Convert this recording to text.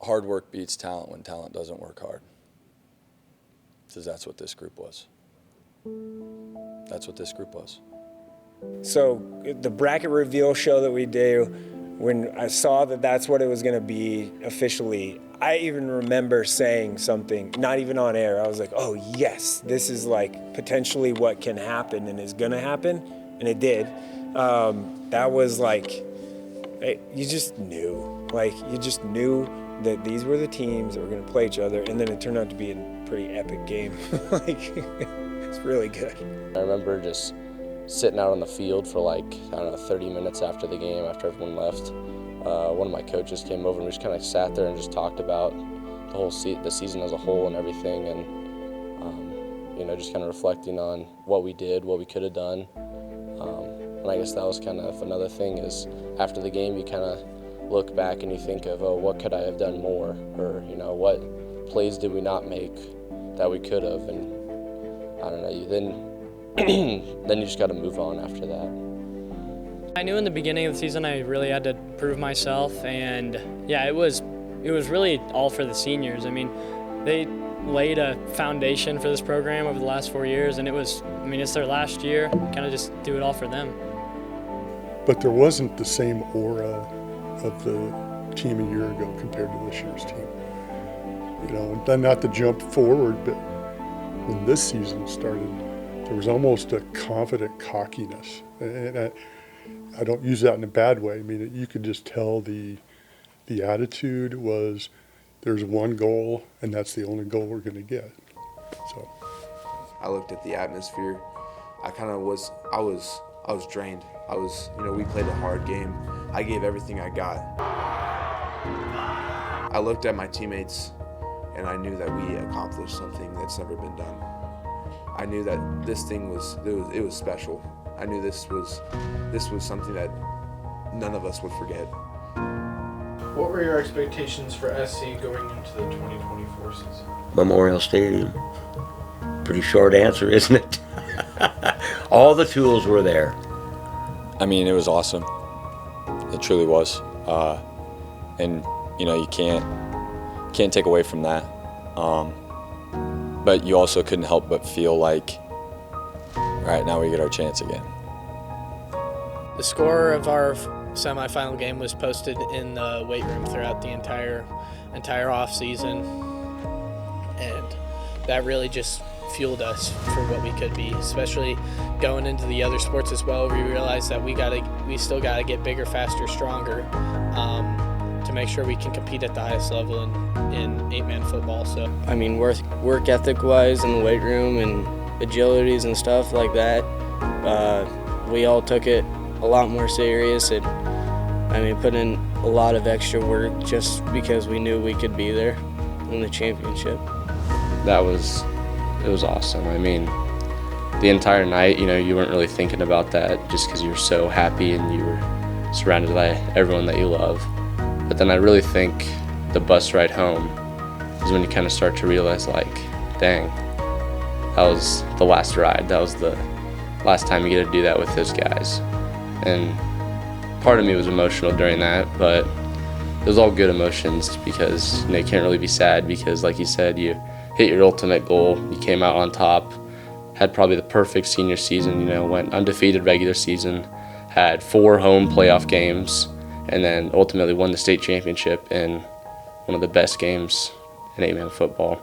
hard work beats talent when talent doesn't work hard. Because that's what this group was. That's what this group was. So the bracket reveal show that we do, when I saw that that's what it was going to be officially, I even remember saying something, not even on air. I was like, oh yes, this is like potentially what can happen and is going to happen. And it did. That was like, you just knew. Like, you just knew that these were the teams that were going to play each other. And then it turned out to be a pretty epic game. Like, it's really good. I remember just sitting out on the field for like, I don't know, 30 minutes after the game, after everyone left. One of my coaches came over and we just kind of sat there and just talked about the whole the season as a whole and everything, and you know, just kind of reflecting on what we did, what we could have done. And I guess that was kind of another thing is after the game you kind of look back and you think of, oh, what could I have done more, or you know, what plays did we not make that we could have, and I don't know. Then you just got to move on after that. I knew in the beginning of the season I really had to prove myself, and yeah, it was really all for the seniors. I mean, they laid a foundation for this program over the last 4 years, and it's their last year. Kind of just do it all for them. But there wasn't the same aura of the team a year ago compared to this year's team. You know, and not to jump forward, but when this season started, there was almost a confident cockiness. And I don't use that in a bad way. I mean, you could just tell the attitude was, there's one goal, and that's the only goal we're going to get. So I looked at the atmosphere. I was drained. We played a hard game. I gave everything I got. I looked at my teammates, and I knew that we accomplished something that's never been done. I knew that this thing was special. I knew this was something that none of us would forget. What were your expectations for SC going into the 2024 season? Memorial Stadium. Pretty short answer, isn't it? All the tools were there. I mean, it was awesome. It truly was. And, you know, you can't take away from that. But you also couldn't help but feel like, all right, now we get our chance again. The score of our semifinal game was posted in the weight room throughout the entire off season, and that really just fueled us for what we could be, especially going into the other sports as well. We realized that we still gotta get bigger, faster, stronger to make sure we can compete at the highest level in 8-man football. So I mean, work ethic wise in the weight room and agilities and stuff like that, we all took it a lot more serious, and I mean, put in a lot of extra work just because we knew we could be there in the championship. It was awesome. I mean, the entire night, you know, you weren't really thinking about that just because you were so happy and you were surrounded by everyone that you love. But then I really think the bus ride home is when you kind of start to realize, like, dang, that was the last ride. That was the last time you get to do that with those guys. And part of me was emotional during that, but it was all good emotions because, you know, you can't really be sad because, like you said, you hit your ultimate goal. You came out on top, had probably the perfect senior season, you know, went undefeated regular season, had 4 home playoff games, and then ultimately won the state championship in one of the best games in 8-man football.